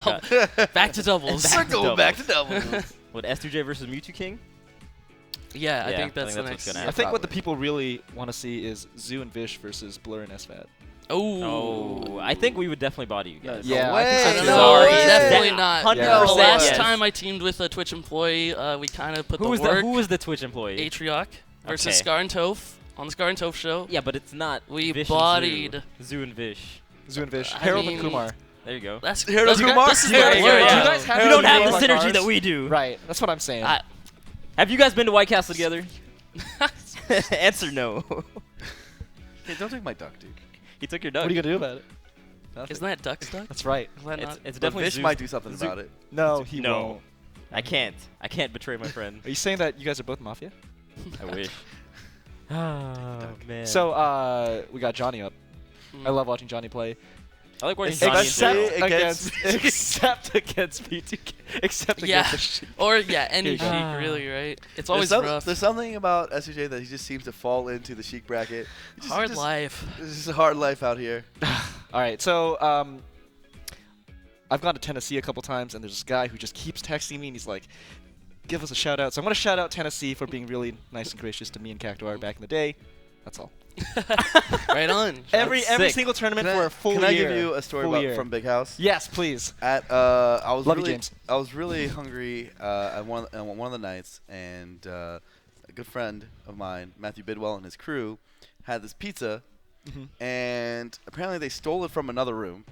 Back to doubles. We're going back to doubles. What, S2J versus Mew2King? Yeah, I Yeah, think that's I think the that's next. what's gonna I happen. think what the people really want to see is Zoo and Vish versus Blur and SFAT. Oh, I think we would definitely body you guys. Yeah, No I think so way. too. No Sorry. way. Definitely not. 100%. Yeah. The last yes. time I teamed with a Twitch employee, we kind of put Who the was work. who was the Twitch employee? Atrioc versus Okay. Scar and Toph on the Scar and Toph show. Yeah, but it's not. We Vish and bodied. Zoo and Vish. Zoo and Vish. I Harold mean- and Kumar. There you go. That's Harold that's- Kumar? This is There the you blur. go. Do Yeah. you guys have We any don't have names the like synergy ours? that we do. Right, that's what I'm saying. Have you guys been to White Castle together? Answer no. Hey, don't take my duck, dude. He took your duck. What are you gonna do about it? Nothing. Isn't that Duck's duck? That's right. Is that It's, not? it's But definitely Vish Zeus. might do something Zoo- about it. No, he No. won't. I can't. I can't betray my friend. Are you saying that you guys are both Mafia? I wish. Oh, man. So, we got Johnny up. I love watching Johnny play. I like watching Except Johnny Except and against- except against B2K. Except Yeah. against the Sheik. Or yeah, any Here you Sheik go. really, right? It's There's, always rough. there's something about S2J that he just seems to fall into the Sheik bracket. Hard life. It's just a hard life out here. All right, so I've gone to Tennessee a couple times, and there's this guy who just keeps texting me, and he's like, "Give us a shout out." So I'm gonna shout out Tennessee for being really nice and gracious to me and Cactuar back in the day. That's all. Right on. Every sick. single tournament Can for I, a full can year. I give you a story Full about year. from Big House? Yes, please. I was Love you, really, James. I was really hungry at one of the nights, and a good friend of mine, Matthew Bidwell, and his crew had this pizza, and apparently they stole it from another room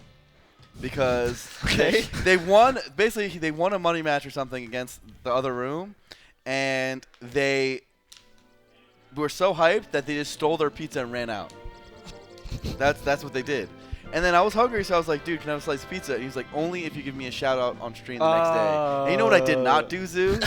because Okay. they won. Basically, they won a money match or something against the other room, and they were so hyped that they just stole their pizza and ran out. That's what they did. And then I was hungry, so I was like, dude, can I have a slice of pizza? And he was like, only if you give me a shout out on stream the next day. And you know what I did not do, Zoo?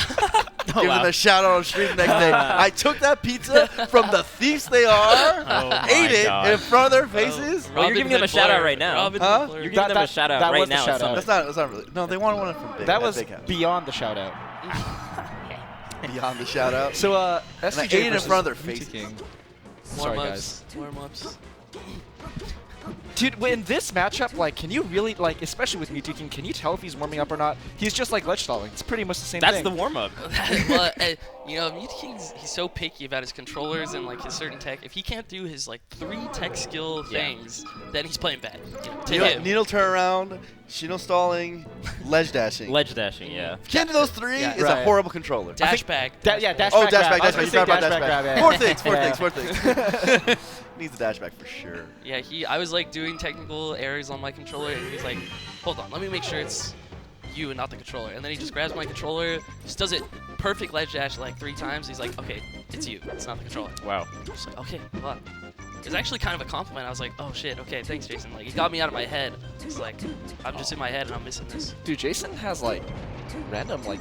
Give them a shout out on stream the next day. I took that pizza from the thieves they are, my ate it God. in front of their faces. Well, you're giving them a shout out right now. Robin Huh? Hood Blair. You're giving them a That shout out was right the now. shout out. That's not really. No, they wanted one from Big. That at was Big House. beyond the shout out. Beyond the shout out. So, And I S2J ate it in versus front of their Mew2King. faces. Sorry, guys. Warm-ups. Dude, in this matchup, like, can you really, like, especially with Mew2King, can you tell if he's warming up or not? He's just like ledge stalling. It's pretty much the same That's thing. the warm up. Well, you know, Mew2King's he's so picky about his controllers and like his certain tech. If he can't do his like 3 tech skill Yeah. things, then he's playing bad. You know, to Needle, him. needle turnaround, Shino stalling, ledge dashing. Ledge dashing, yeah. If you can't do those 3, Yeah. it's a Right. horrible controller. Dash back. Yeah, dash Oh, back dash grab. back, I was dash back. gonna You say forgot about dash dash back back. grab, yeah. Four things, four Yeah. things, four things. Needs a dash back for sure. Yeah, I was like doing technical errors on my controller, and he's like, "Hold on, let me make sure it's you and not the controller." And then he just grabs my controller, just does it perfect ledge dash like 3 times. He's like, "Okay, it's you, it's not the controller." Wow. I'm just like, "Okay, hold on." It was actually kind of a compliment. I was like, "Oh shit, okay, thanks, Jason." Like, it got me out of my head. It's like, I'm just in my head and I'm missing this. Dude, Jason has, like, random, like,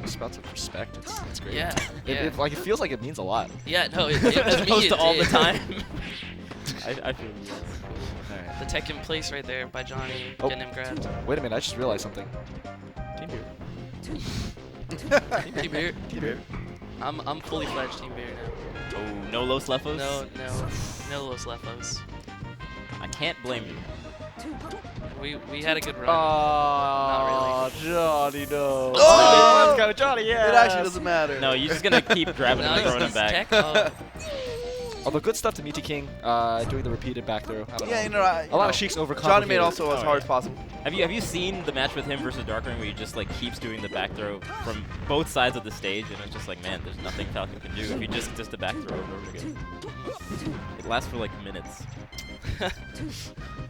spouts of respect. It's great. Yeah, It, yeah. like, it feels like it means a lot. Yeah, no, to As me opposed it to all the did. time. I feel you. The tech in place right there by Johnny, Oh. getting him grabbed. Wait a minute, I just realized something. Team Beer. Team Beer. Team Beer. I'm fully fledged Team Beer now. Oh, no Los Lefos? No Los Lefos. I can't blame you. We had a good run. Oh, Johnny, no. Oh! Let's go, Johnny, yeah. It actually doesn't matter. No, you're just gonna keep grabbing him Now and throwing him he's back. tech. Oh, Although good stuff to Mew2King, doing the repeated back throw. I don't Yeah, know. you know, A lot of Sheiks overcomplicated. Johnny made also as Oh, hard yeah. as possible. Have you seen the match with him versus Darkring where he just like keeps doing the back throw from both sides of the stage, and it's just like, man, there's nothing Falcon can do if he just does the back throw over and over again. It lasts for like minutes.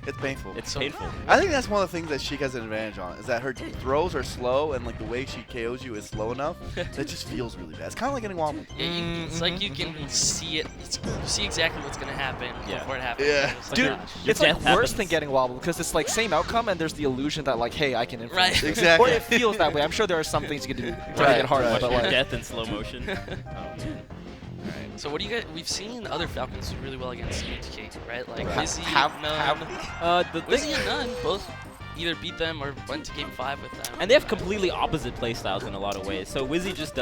It's painful. It's So- painful. I think that's one of the things that Sheik has an advantage on, is that her throws are slow, and like the way she KOs you is slow enough that it just feels really bad. It's kind of like getting wobbled. yeah, it's like you can see it. You see exactly what's gonna happen Yeah. before it happens. Yeah. It's like, Dude, gosh. it's Your like death worse happens. than getting wobbled because it's like same outcome and there's the illusion that like, hey, I can influence Right. it. Exactly. Or it feels that way. I'm sure there are some things you can do to make Right, it harder, right. but Your like, death in slow motion. Oh, man. So what do you guys? We've seen other Falcons do really well against Mew2King, right? Like Right. Lizzie, Have- None. The Lizzie thing, and None both either beat them or went to game 5 with them. And they have completely opposite play styles in a lot of ways. So Wizzy just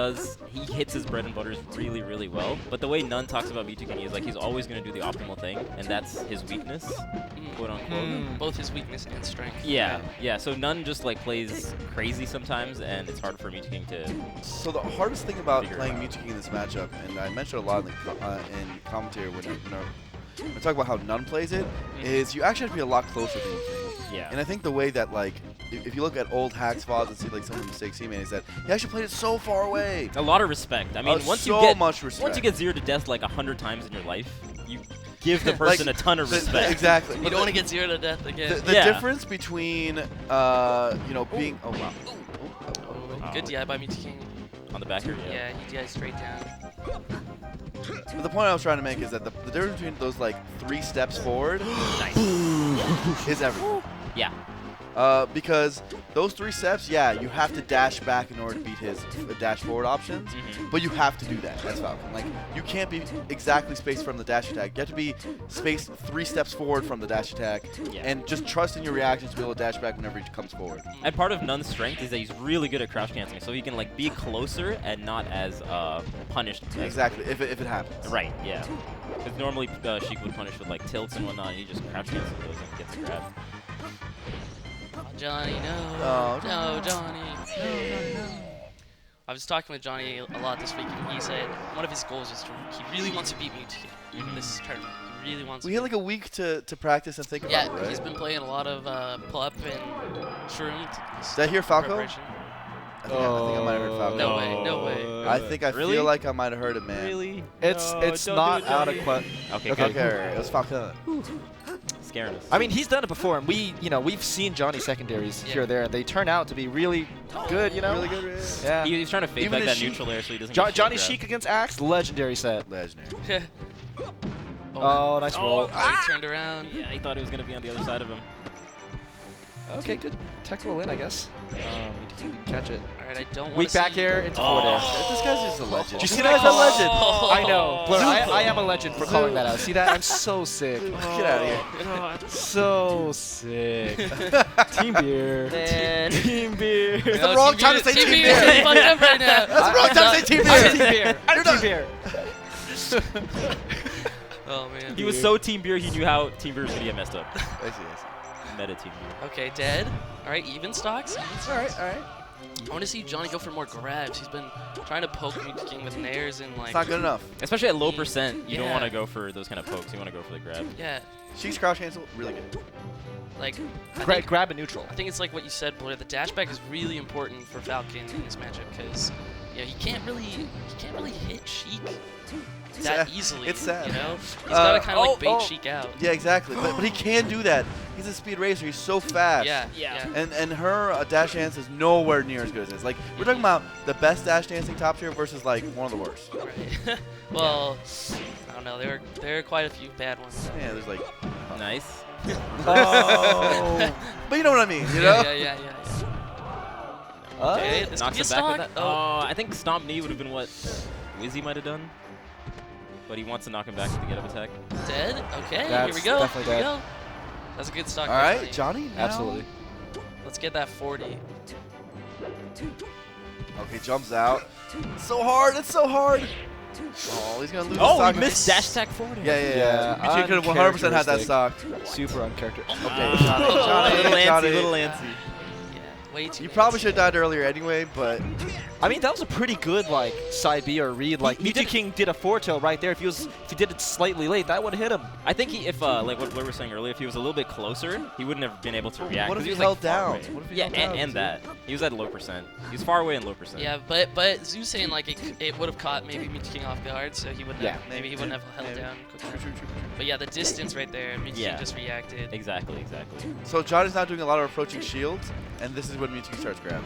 he hits his bread and butters really, really well. But the way Nun talks about Mew2King is like he's always going to do the optimal thing, and that's his weakness, quote unquote. Both his weakness and strength. Yeah, yeah. So Nun just like plays crazy sometimes, and it's hard for Mew2King to. So the hardest thing about Figure it playing out. Mew2King in this matchup, and I mentioned a lot in commentary when I talk about how Nun plays it, is you actually have to be a lot closer to Mew2King. Yeah. And I think the way that, like, if you look at old Hacks VODs and see, like, some of the mistakes he made, is that he actually played it so far away. A lot of respect. I mean, once so you get much respect. once you get 0 to death like 100 times in your life, you give the person Like, a ton of respect. Exactly. You don't want to get 0 to death again. The Yeah. difference between, you know, being... Oh, wow. Good DI by Mew2King. On the back here, Yeah, he DI straight down. But the point I was trying to make is that the difference between those, like, 3 steps forward Nice. is everything. Yeah. Because those 3 steps, yeah, you have to dash back in order to beat his dash forward options, but you have to do that as Falcon. Like, you can't be exactly spaced from the dash attack. You have to be spaced 3 steps forward from the dash attack, Yeah. and just trust in your reactions to be able to dash back whenever he comes forward. And part of Nun's strength is that he's really good at crouch canceling, so he can like be closer and not as punished. Exactly, if it happens. Right. Yeah. Because normally Sheik would punish with like tilts and whatnot, and he just crouch cancels those and gets a grab. Johnny, no. Oh, No, Johnny. No. I was talking with Johnny a lot this week, and he said one of his goals is he really wants to beat Mew2King in this tournament. He really wants We to. had like a week to practice and think about Yeah, it, right? he's been playing a lot of pull-up and shroom. Did I hear Falco? preparation. I think I might have heard Falco. No way, no way. I think I Really? feel like I might have heard it, man. Really? It's No, it's don't not do it, out of Johnny. question. Okay. Okay, Good. it was Falco. Scaring us. I mean, he's done it before, and we've seen Johnny secondaries Yeah. here or there, and they turn out to be really good, you know? Really good, really. Yeah. He's trying to fade Even back his that Sheik- neutral air so he doesn't. Jo- get Johnny grab. Sheik against Axe, legendary set. Legendary. Oh, nice roll. Oh, he turned around. Yeah, he thought he was gonna be on the other side of him. Okay, good technical win, I guess. You didn't catch it. All right, I don't want Weak to back air into forward air. This guy's just a legend. Did you see This that? guy's a legend. I know. Blur, I am a legend for calling that out. See that? I'm so sick. Get out of here. So sick. Team beer. Man. Team beer. It's the wrong time to say team beer. It's fucked up right now. That's the wrong time to say team I'm beer. team beer. I'm team beer. Oh man. He was so team beer, he knew how team beer was gonna get messed up. I see. Meta team beer. Okay, dead. All right, even stocks. All right. I want to see Johnny go for more grabs. He's been trying to poke Mew2King with nairs and like. It's not good enough. Especially at low percent, you don't Yeah. want to go for those kind of pokes. You want to go for the grab. Yeah, Sheik's crouch cancel, really good. like. I Gra- think, grab a neutral. I think it's like what you said, Blur. The dash back is really important for Falcon in this matchup because, he can't really hit Sheik that sad. easily. It's sad. You know, he's gotta kind of like bait oh. Sheik out. Yeah, exactly. But he can do that. He's a speed racer. He's so fast. Yeah. Yeah. And her dash dance is nowhere near as good as this. Like, we're talking about the best dash dancing top tier versus, like, one of the worst. Right. Well, I don't know. There are quite a few bad ones. Yeah, there's like... Nice. Oh. But you know what I mean, you know? Yeah. Okay, this could Knocks be a him back with stock. that. Oh, I think stomp knee would have been what Wizzy might have done. But he wants to knock him back with the get up attack. Dead? Okay, That's here we go. definitely Here we dead. go. That's a good stock. All there, right, Johnny. now- Absolutely. Let's get that 40. Okay, jumps out. So hard. It's so hard. Oh, he's gonna lose. Oh, the stock. he missed dash attack forward. Yeah. Yeah, BT could have 100% had that uncharacteristic. stock. Super uncharacteristic. Okay, Johnny. Little antsy, Johnny. little antsy. Yeah, way too. You probably should have died earlier anyway, but I mean, that was a pretty good like side B or read. Like He did- Mew2King did a foretail right there. If he did it slightly late, that would have hit him. I think if like what Blur was saying earlier, if he was a little bit closer, he wouldn't have been able to react. what if 'cause he was, held like, far down? away. What if he Yeah, held down, and too? that. He was at low percent. He was far away and low percent. Yeah, but Zeus saying like it would have caught maybe Mew2King off guard, so he wouldn't. Yeah. Have, maybe he wouldn't have held Maybe. down quicker. But yeah, the distance right there, Mew2King Yeah. just reacted. Exactly. So Johnny's now doing a lot of approaching shields, and this is when Mew2King starts grabbing.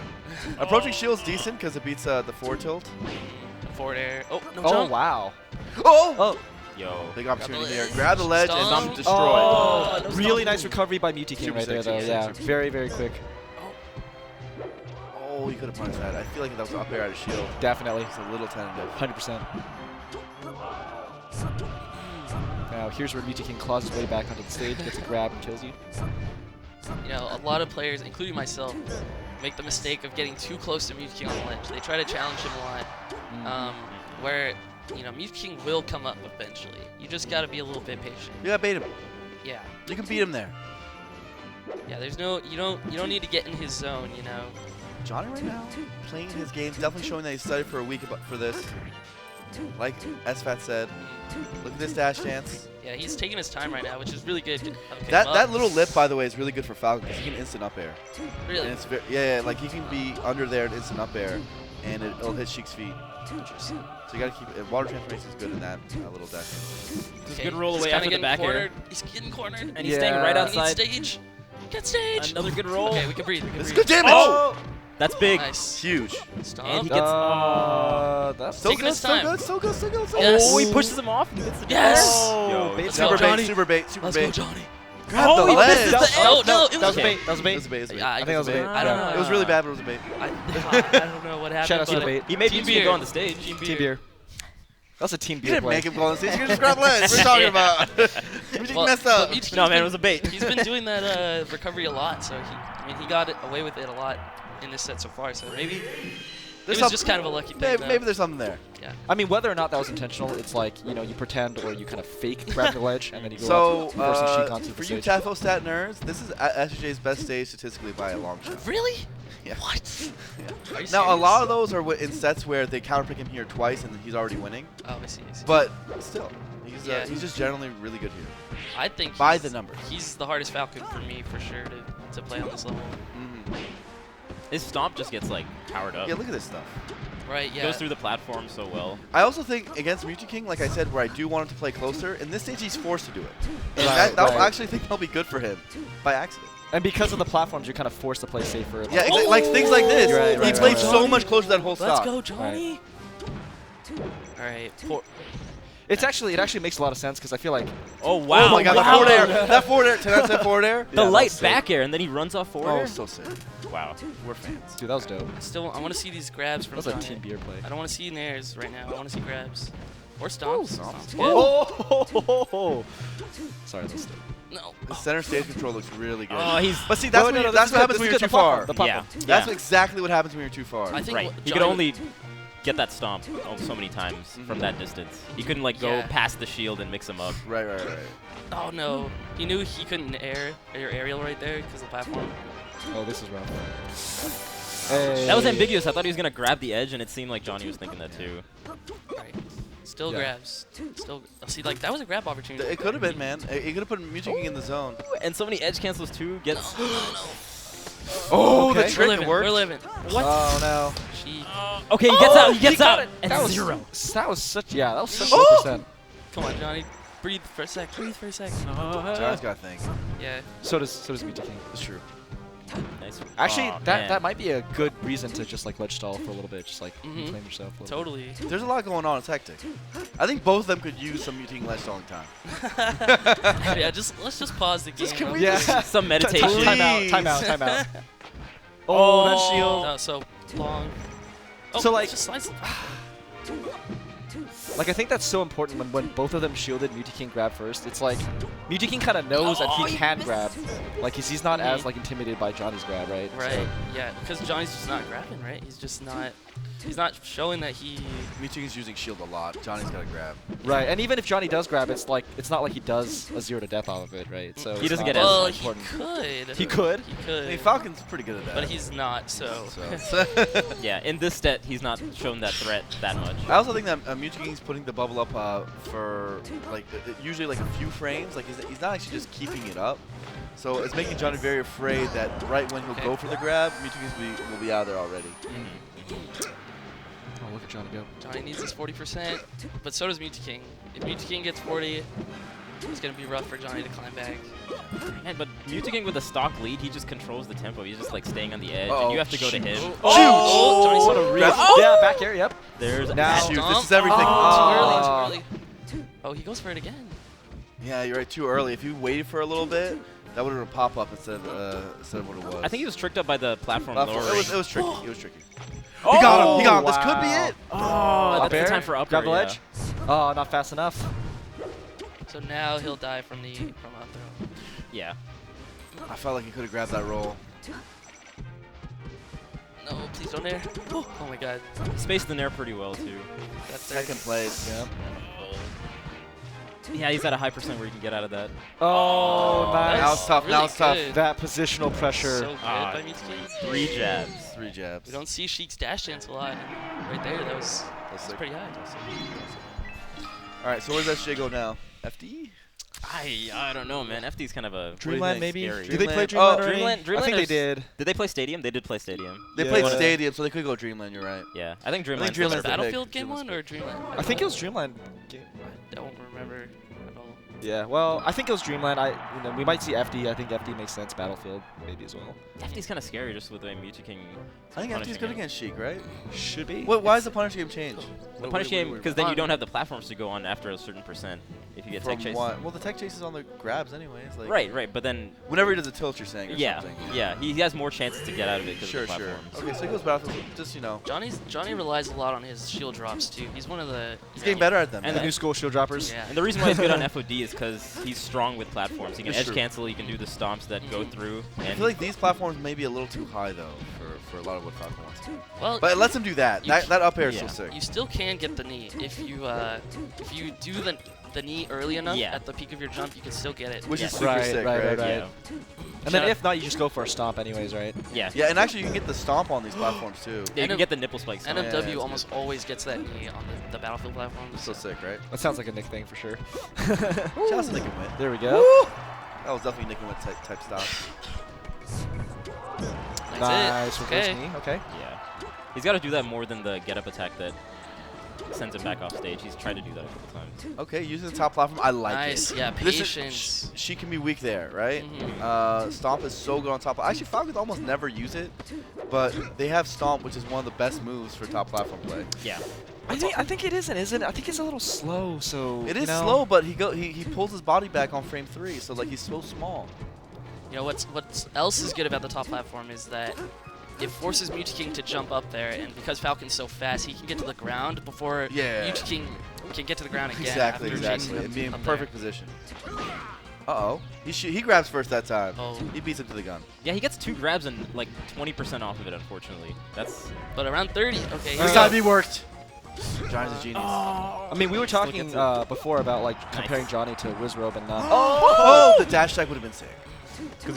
Approaching shield's decent because it beats the forward tilt. Forward air. Oh, no Oh jump. wow. Oh! Oh. Yo. Big opportunity the here. ledge. Grab the ledge Stomp. and destroy. Oh, no really stop. nice recovery by Mew2King Super right there, sexy, though. Yeah, super very, very quick. Oh, he could have punished that. I feel like if that was up air out of shield. Definitely. It's a little tentative. 100%. Now here's where Mew2King claws his way back onto the stage, gets a grab, and kills you. you know, a lot of players, including myself, make the mistake of getting too close to Mew2King on the ledge. They try to challenge him a lot, where, you know, Mew2King will come up eventually. You just got to be a little bit patient. You gotta bait him. Yeah. You can beat him there. Yeah, there's no, you don't need to get in his zone, you know. Johnny right now, playing his games, definitely showing that he studied for a week for this. Like SFAT said, look at this dash dance. Yeah, he's taking his time right now, which is really good. Okay, That little lip, by the way, is really good for Falcon because he can instant up air. Really? And it's yeah, like he can be under there and instant up air, and it'll hit Sheik's feet. Interesting. So you gotta keep it. Water transformation is good in that little dash. Just good roll he's away kinda after the getting back air. cornered. He's getting cornered. And he's staying right Yeah. outside. He needs stage. Get stage. Another good roll. Okay, we can breathe. We can It's breathe. good damage. Oh! That's big. Nice. Huge. Stop. And he gets. That's So Taking good, his so time. good, so good, so good, so good. Yes. Oh, he pushes him off. And he gets the Yes. Oh, yo, Let's it's go, Super Johnny. bait, super bait, super Let's bait. go, Johnny. Grab Oh, the he ledge. misses the No, no, it that was was a okay. bait. That was a bait. It was a bait, it was a bait. Yeah, I think that was a bait. I don't know. It was really bad, but it was a bait. I don't know what happened. Shout out to but the bait. He made Team Mew2King beer. go on the stage. Team Team beer. That's a team You beer didn't play. make him go on stage. You just grab ledge. What are you talking about? You just Well, messed but up. Mew2King's No, man, been- it was a bait. He's been doing that recovery a lot, so he got away with it a lot in this set so far. So maybe it was just kind of a lucky thing. Maybe there's something there. Yeah. I mean, whether or not that was intentional, it's like, you know, you pretend or you kind of fake grab the ledge and then you go So, up forcing Sheik onto for the you stage. Tafostat nerds, this is S2J's best stage statistically by a long shot. Really? Yeah. What? Yeah. Are you Now, a serious? lot of those are in sets where they counterpick him here twice and he's already winning. Oh, I see. But still, Yeah. he's just generally really good here. I think By he's- the numbers. He's the hardest Falcon for me for sure to play on this level. Mm-hmm. His stomp just gets like powered up. Yeah, look at this stuff. Right? Yeah. Goes through the platform so well. I also think against Mew2King, like I said, where I do want him to play closer, in this stage he's forced to do it. And Right, that right. I actually think that'll be good for him by accident. And because of the platforms, you're kind of forced to play safer. Yeah, like things like this. Right, he right, played right, so right. much closer that whole Let's stock. go, Johnny. All right. It actually makes a lot of sense because I feel like Oh wow! Oh my god, wow. that forward air. That forward air. 10 out of 10 forward air. The Yeah, light that's sick. back air, and then he runs off forward. Oh, air? so sick. Wow. We're fans. dude, that was dope. Still, I want to see these grabs That from was a Johnny. team beer play. I don't want to see nairs right now. I want to see grabs. Or stomps. Stomps. Stomps good. Oh! Sorry, that's dope. No. The center stage control looks really good. Oh, he's But see, that's, No, no, that's this what is happens good, when this you're is too good. far. The pop-up. yeah. That's yeah. exactly what happens when you're too far. I think Right. what He could Johnny- only get that stomp so many times from that distance. He couldn't like go Yeah. past the shield and mix him up. Right. Oh no. He knew he couldn't air your aerial right there because of the platform. Oh, this is rough. Hey. That was ambiguous. I thought he was gonna grab the edge, and it seemed like Johnny was thinking that too. Right. Still Yeah. grabs. Still. See, like that was a grab opportunity. It could have been, man. He could have put Mew2King in the zone. And so many edge cancels too. Gets. Oh, Okay. the trick living. worked. We're living. What? Oh no. She. Okay, he gets out. He gets out. That And was 0. That was such. Yeah, that was such Oh! low percent. Come on, Johnny. Breathe for a sec. Breathe for a sec. John's got things. Yeah. So does Mew2King. It's true. Nice. Actually, Aw, that man. might be a good reason to just like ledge stall for a little bit, just like Mhm. reclaim yourself. A little bit. Totally. There's a lot going on. It's hectic. I think both of them could use some Mew2King ledge stalling time. Yeah. Let's just pause the game. Just can real we Yeah. quick. Some meditation. Please. Time out. Oh, that shield. No, so long. Oh, So, like- just slice. Like, I think that's so important when both of them shielded Mew2King grab first. It's like, Mew2King kind of knows that he can grab. Like, he's not as, like, intimidated by Johnny's grab, right? Right. So, Yeah. Because Johnny's just not grabbing, right? He's just not. He's not showing that he. Mew2King's using shield a lot. Johnny's got to grab. right, and even if Johnny does grab, it's not like he does a 0 to death off of it, right? So He it's doesn't not get as Well, as he important. could. He could. He I could. mean, Falcon's pretty good at that. But he's not. So. Yeah, in this set, he's not shown that threat that much. I also think that Mew2King's putting the bubble up for like usually like a few frames. Like he's not actually just keeping it up. So it's making Johnny very afraid that right when he'll Okay. go for the grab, Mew2King will be out there already. Oh, look at Johnny go. Johnny needs his 40%, but so does Mew2King. If Mew2King gets 40, it's gonna be rough for Johnny to climb back. Man, but Mew2King with a stock lead, he just controls the tempo. He's just like staying on the edge, Uh-oh. and you have to go to him. Oh, Johnny's what a real. Grab- Yeah, back air, yep. There's Now- that Shoot, stomp. this is everything. Too early. Oh, he goes for it again. Yeah, you're right. Too early. If you waited for a little bit, that would have been a pop up instead of what it was. I think he was tricked up by the platform Platform. lowering. It was tricky. It was tricky. Oh, He got him. He got him. wow. This could be it. Oh, Up that's the air, time for up grab the air, yeah. ledge. Oh, not fast enough. So now he'll die from up throw. Yeah. I felt like he could have grabbed that roll. No, please don't air. Oh my god. Spaced the nair pretty well, too. That's Second place. Yeah. Yeah, he's at a high percent where you can get out of that. Oh, nice. Now it's tough. Really Now it's tough. good. That positional pressure. So good Ah, by Mew2King. 3 jabs. 3 jabs. We don't see Sheik's dash dance a lot. Right there, that was That's pretty high. All right, so where's S2J go now? FD? I don't know, man. FD's kind of a Dreamland, maybe? scary. Did they play Dreamland? Dreamland Oh, already? I think they is- did. Did they play Stadium? They did play Stadium. They Yeah. played Yeah. Stadium, so they could go Dreamland. You're right. Yeah, I think Dreamland. Dreamland's the pick. Battlefield game Dreamland's one or Dreamland? I think it was Dreamland. I don't remember at all. Yeah, well, I think it was Dreamland. We might see FD. I think FD makes sense. Battlefield, maybe as well. FD's kind of scary just with the way Mew2King. I think FD's good against Sheik, right? Should be. Why is the punish game change? The punish game, because then you don't have the platforms to go on after a certain percent if you get tech chase. Well, the tech chase is on the grabs anyways. Like Right, but then whenever he does a tilt, you're saying. Or yeah, something. yeah, he has more chances to get out of it because Sure, of the sure. platforms. Okay, so he goes Battlefield. Just Johnny relies a lot on his shield drops too. He's one of the. he's getting better at them. And The man. new school shield droppers. Yeah. And the reason why he's good on FOD is because he's strong with platforms. He can That's edge true. cancel, he can do the stomps that go through. And I feel like these platforms may be a little too high though for a lot of what Falcon wants. Well, But it lets him do that. You That up air is yeah. so sick. you still can get the knee if you do the knee early enough Yeah. at the peak of your jump. You can still get it. Which Yeah. is super Right, sick, right, right? right. yeah, And then Shout- if not, you just go for a stomp anyways, right? yeah. Yeah, and actually you can get the stomp on these platforms too. Yeah, you can NM get the nipple spikes. on it. Yeah, NMW it's almost always gets that knee on the Battlefield platform. It's so sick, right? That sounds like a Nick thing for sure. Shout out to Nick and Win. There we go. Woo! That was definitely Nick and Win type stop. That's Nice it. reverse Okay. knee. Okay. Yeah. He's got to do that more than the get up attack that sends him back off stage. He's tried to do that a couple times. Okay, using the top platform, I like Nice. it. Yeah, Listen, patience. she can be weak there, right? Mhm. Stomp is so good on top. Actually, Falcons almost never use it, but they have Stomp, which is one of the best moves for top platform play. Yeah. I think it isn't. I think it's a little slow. So It you is know. slow, but he pulls his body back on frame 3, so like he's so small. You know what else is good about the top platform is that it forces Mew2King to jump up there, and because Falcon's so fast, he can get to the ground before Yeah. Mew2King can get to the ground again. Exactly, after exactly. chasing And him be in up perfect position. Uh-oh. He grabs first that time. Oh. He beats him to the gun. Yeah, he gets 2 grabs and like 20% off of it, unfortunately. That's. There. But around 30. Okay. here This we time go. he worked. Johnny's a genius. I mean, we were Still talking gets before about like comparing Johnny to Wizrobe and not. Oh, the dash tag would have been sick. Because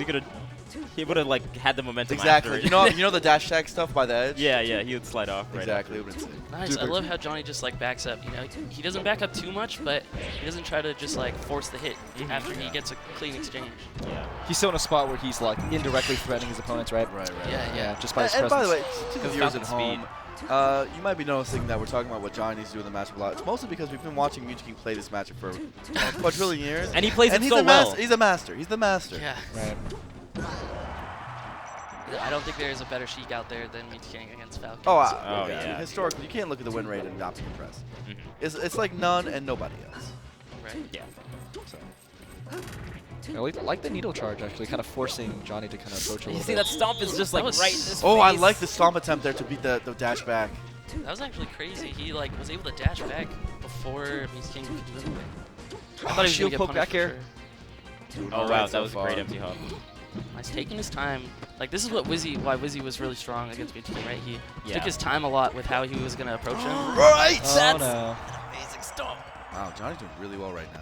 he would have like had the momentum. Exactly. After it. You know the dash tag stuff by the edge? Yeah, he would slide off. Right Exactly. It would have been sick. Nice. I love how Johnny just like backs up. You know, he doesn't back up too much, but he doesn't try to just like force the hit after he gets a clean exchange. Yeah. He's still in a spot where he's like indirectly threatening his opponents, right? Right. Yeah. Just by his And presence. by the way, to the Because viewers at Falcon home, you might be noticing that we're talking about what Johnny needs to do in the matchup a lot. It's mostly because we've been watching Mew2King play this matchup for a quadrillion years. And he plays it he's so a well. He's a master. He's the master. Yeah. Right. I don't think there's a better Sheik out there than Mew2King against Falcon. Oh, Oh, yeah. yeah. Historically, you can't look at the win rate and not be impressed. Mhm. It's like none and nobody else. Right. Yeah. So. I like the needle charge actually, kind of forcing Johnny to kind of approach a You little see bit. that stomp is just like That was- right in his Oh, I face. like the stomp attempt there to beat the dash back. That was actually crazy. He like was able to dash back before Mew2King could do anything. I thought he was shield gonna get poke punished back for here. sure. Oh Alright wow, so that was a far. great empty hop. He's taking his time. Like this is what why Wizzy was really strong against Mew2King, right? He Yeah. took his time a lot with how he was gonna approach him. Right! Oh no. Amazing stomp. Wow, Johnny's doing really well right now.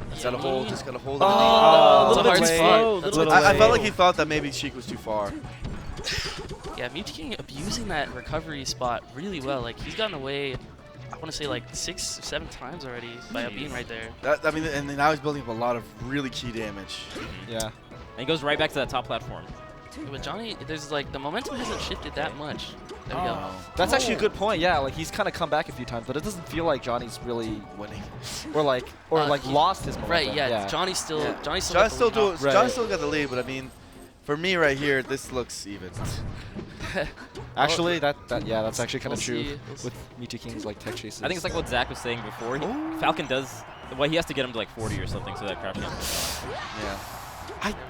Just Yeah. gotta hold. Just gotta hold. Oh, it. a little It's a bit hard spot. slow. That's little what- I felt way. like he thought that maybe Sheik was too far. Yeah, Mew2King abusing that recovery spot really well. Like he's gotten away, I want to say like 6 or 7 times already by being right there. I mean, and now he's building up a lot of really key damage. Yeah. And he goes right back to that top platform. With Johnny, there's like the momentum hasn't shifted that much. There we go. That's actually a good point. Yeah, like he's kind of come back a few times, but it doesn't feel like Johnny's really Winning. or like He- lost his momentum. Right, yeah, yeah. Johnny's still Yeah. Johnny's still John's got the still lead. doing. Right. John's still got the lead, but I mean, for me right here, this looks even. Actually, that's actually kind of We'll true see. We'll see. with Mew2King's like tech chases. I think it's like what Zach was saying before. Falcon does. Well, he has to get him to like 40 or something so that crouch cancels. Yeah.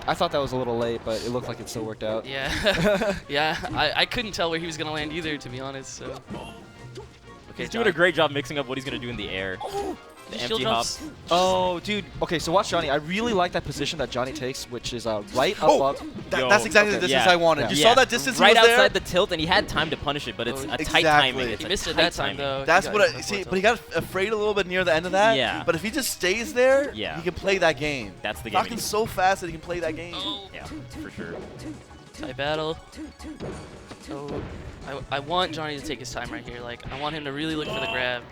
I thought that was a little late, but it looked like it still worked out. Yeah, yeah. I couldn't tell where he was gonna land either, to be honest. So. Okay, He's doing a great job mixing up what he's gonna do in the air. The empty shield drops. Oh, dude. Okay, so watch Johnny. I really like that position that Johnny takes, which is right Oh! above. Yo, That's exactly the okay. distance Yeah. I wanted. Yeah. You saw that distance right he was outside there? the tilt, and he had time to punish it, but it's Oh, a tight exactly. timing. It's He a missed it tight that time, timing. though. That's He what got I hit see. before But he got afraid a little bit near the end of that. Yeah. But if he just stays there, Yeah. he can play that game. That's the game. Falcon's so fast that he can play that game. Oh, Yeah, for sure. tight battle. So I want Johnny to take his time right here. Like I want him to really look for the grab.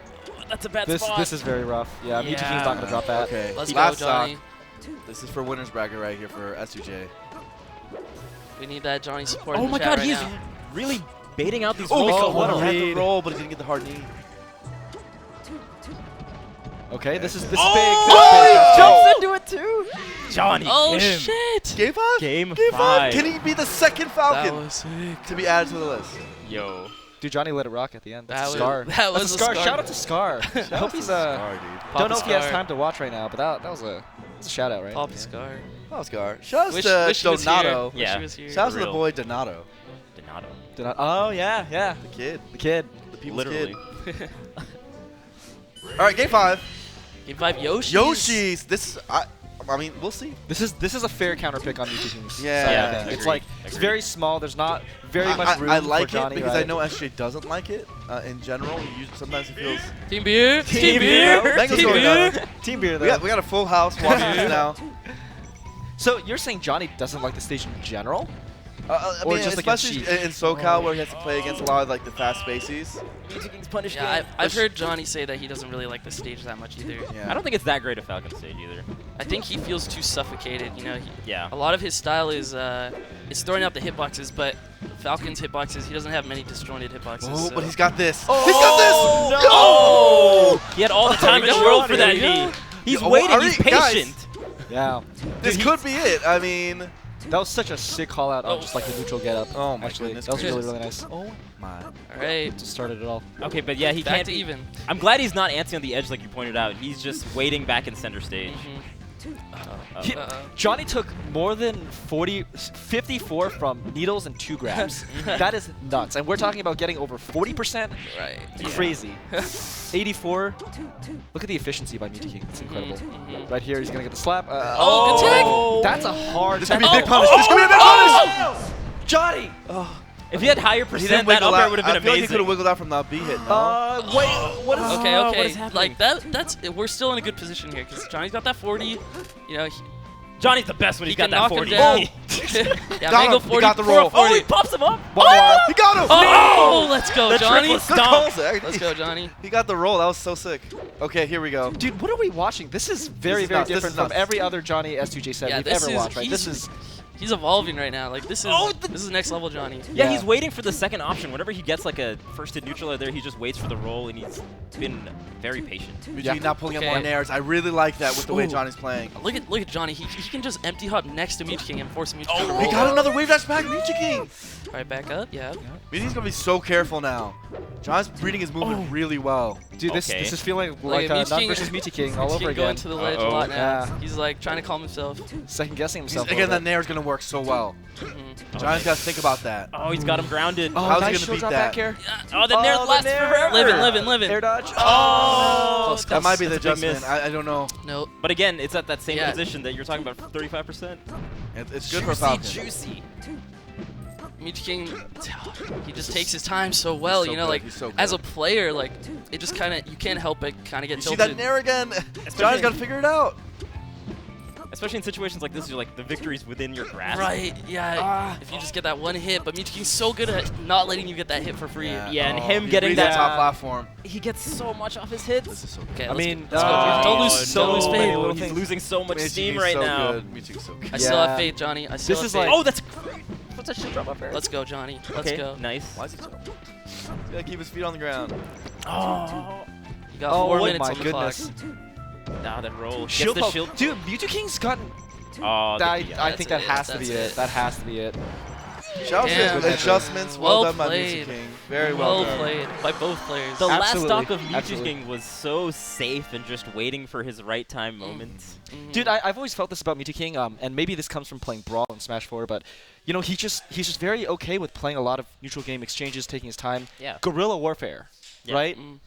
That's a bad This spot. this is very rough. Yeah, Yeah. Mew2King's not gonna drop that. Okay, Let's last go, Johnny. stock. This is for winner's bracket right here for S2J. We need that Johnny support. Oh in the my chat god, right he's now. really baiting out these Oh, rolls. what a he had the read. roll, but he didn't get the hard knee. Okay, this is big. Oh! Jumps into it too. Johnny. Oh Kim. shit! Game 5? Game Game 5. Can he be the second That Falcon was sick. to be added to the list? Yo. Dude, Johnny let it rock at the end. That's That a was- Scar. that That's was a a Scar. Scar. Shout out to Scar. I hope he's Scar, dude. don't know if he has Scar. time to watch right now, but that was a shout out, right? Papa Scar. Oh, Scar. Shout out Wish to he was Donato. here. Yeah. Wish he was here. Shout out to the Real. boy Donato. Donato. Oh yeah, yeah. The kid. The kid. The people's Literally. kid. All right, game 5. Game 5 Yoshi. Yoshi's. This, I mean, we'll see. This is a fair counter pick on Mew2King's Yeah. side, I Yeah, think. It's agreed, like it's agreed. very small. There's not very much I, room I like for Johnny, it because right? I know SJ doesn't like it in general. Sometimes he feels. Team beer. Team beer. Bengals Team going beer. down. Team beer though. We got a full house watching this now. So you're saying Johnny doesn't like the stage in general? I Or mean, just against especially Sheik. in SoCal where he has to play against a lot of like the fast spaces. Mew2King's punished Yeah, game. I've heard Johnny say that he doesn't really like the stage that much either. Yeah. I don't think it's that great a Falcon stage either. I think he feels too suffocated. You know, Yeah. a lot of his style is throwing out the hitboxes, but Falcon's hitboxes, he doesn't have many disjointed hitboxes. Oh, so. but he's got this. Oh, He's got this. no. Oh! He had all the time in the Johnny, world for that there you knee. go. He's Yo, waiting. are He's we- guys? patient. Yeah. This Dude, could be it. I mean, that was such a sick call out on Oh. just like the neutral get up. Oh my Actually, goodness that was really gracious. really nice. oh my. All right, Just started it all. Okay, but yeah, he back can't to even. I'm glad he's not antsy on the edge like you pointed out. He's just waiting back in center stage. Mhm. He- Johnny took more than 54 from needles and 2 grabs. That is nuts. And we're talking about getting over 40%. Right. Crazy. 84. Look at the efficiency by Mew2King. It's incredible. Mhm. Right here, he's gonna get the slap. Oh, good tag! That's a hard. This could be a Oh, big punish. oh, This could be a big oh! punish. Johnny. If he had higher But he percent, didn't that wiggle up air out. would have been I feel like he could have amazing. wiggled out from the B hit. No. Wait. What is? Okay, what okay. is happening? Like that's we're still in a good position here because Johnny's got that 40. You know, Johnny's the best when he he's can got that knock 40. him down. yeah, Got Mango him. He 40. got the Pro roll. 40. Oh, he pops him up. One more. He got him. Oh, let's go, The Johnny. triple Good stomp. call, Zach. Let's go, Johnny. He got the roll. That was so sick. Okay, here we go. Dude, what are we watching? This is very, is very nuts. This different is from nuts. every other Johnny S2J set Yeah, we've this ever is- watched, right? he's- This is He's evolving right now. Like this is this is next level Johnny. Yeah, Yeah. he's waiting for the second option. Whenever he gets like a first hit neutral there, he just waits for the roll, and he's been very patient. Mew2King not pulling up Okay. more nairs. I really like that with the way Ooh. Johnny's playing. Look at Johnny. He can just empty hop next to Mew2King and force Mew2King to He roll. got another wave dash back. Mew2King. All right, back up. Yeah. Mew2King's gonna be so careful now. John's reading his movement really well. dude. This Okay. is feeling Look like at None Mew2King- versus Mew2King all Mew2King over going again. to the ledge a Uh-oh. lot now. Yeah. He's like trying to calm himself. Second guessing himself. a Again, little that bit. nair is gonna work so well. Mhm. Johnny's got to think about that. Oh, he's got him grounded. Oh, How's he nice gonna shield beat drop that? back here. Oh, the nair Oh, the lasts nair. forever. Living. Air dodge. Oh, Close, That close. might be the That's a big adjustment. miss. I don't know. Nope. But again, it's at that same Yeah. position that you're talking about, 35%. It's good for Falcon. Juicy. Mew2King, he just takes his time so well. He's so You know, good, like he's so as a good. player, like it just kind of you can't help but kind of get You see tilted. that nair again? Johnny's got to figure it out. Especially in situations like this, you're like, the victory's within your grasp. Right, yeah. If you just get that one hit, but Mew2King's so good at not letting you get that hit for free. Yeah, and him he getting reads that- top platform. He gets so much off his hits. This is so good. Okay, I let's, mean, let's go. oh, Don't lose, so don't lose many faith. little He's things. losing so much Mew2King's steam right so now. Good. Mew2King's so good. I still have Yeah. faith, Johnny. I still This have is faith. like- Oh, that's great. What's that shit drop up there? Let's go, Johnny. Let's okay, go. nice. Why is he so? He's got to keep his feet on the ground. Oh, You got Oh 4 my minutes on the goodness. clock. nah, that roll. Gets Shield the poke. shield. Dude, Mew2King's gotten. Oh, I that's think that it, has to that's be it. it. That has to be it. Shout out Damn. to adjustments. Well, Well done by played. Mew2King. Very well done. played by both players. The last Absolutely, stock of absolutely. Mew2King was so safe and just waiting for his right time moments. Mhm. Dude, I've always felt this about Mew2King, and maybe this comes from playing Brawl and Smash 4, but you know, he's just very okay with playing a lot of neutral game exchanges, taking his time. Yeah. Guerrilla warfare, Yeah. right? Mm.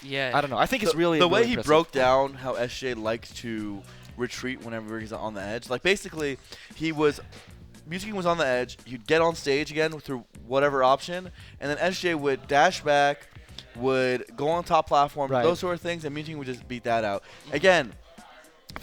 Yeah. I don't know. I think it's really the way really he impressive. broke down how SJ likes to retreat whenever he's on the edge. Like basically, Mew2King was on the edge. You'd get on stage again through whatever option, and then SJ would dash back, would go on top platform, Right. those sort of things, and Mew2King would just beat that out. Again,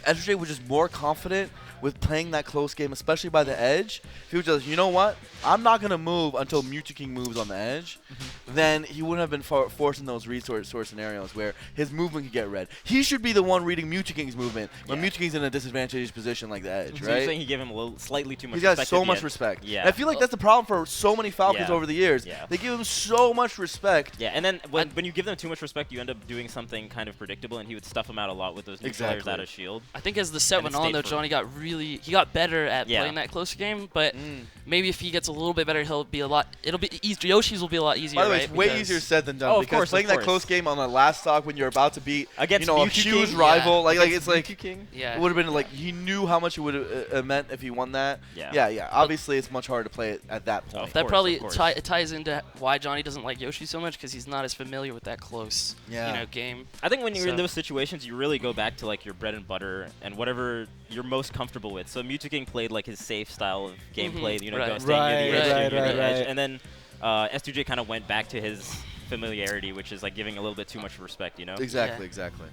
if SJ was just more confident with playing that close game, especially by the edge, if he was just, you know what, I'm not going to move until Mew2King moves on the edge, then he wouldn't have been forced in those resource scenarios where his movement could get read. He should be the one reading Mew2King's movement when Yeah. Mew2King's in a disadvantaged position like the edge, So right? you're saying he gave him a little, slightly too much He's got respect so at the much end. respect. Yeah. And I feel like that's the problem for so many Falcons Yeah. over the years. Yeah. They give him so much respect. Yeah, and then when you give them too much respect, you end up doing something kind of predictable, and he would stuff him out a lot with those new players Exactly. out of shield. I think as the set And went it on, stayed though, for- Johnny got better at Yeah. playing that close game. But Mm. maybe if he gets a little bit better, he'll be a lot. It'll be Yoshi's will be a lot easier. By the way, right? it's way Because- easier said than done Oh, of because course, playing of that course. close game on the last stock when you're about to beat Against a Mew2King? huge rival, like Against it's like Mew2King? Yeah. it would have been like he knew how much it would have meant if he won that. Yeah. yeah. Obviously, it's much harder to play it at that point. Of That course, probably of course. it ties into why Johnny doesn't like Yoshi so much because he's not as familiar with that close, Yeah. game. I think when you're in So- those situations, you really go back to like your bread and butter and whatever you're most comfortable with. So Mew2King played like his safe style of gameplay, you know, Right. staying near the edge, Right, near the right, edge. right. And then S2J kind of went back to his familiarity, which is like giving a little bit too much respect, you know? Exactly, Yeah. exactly.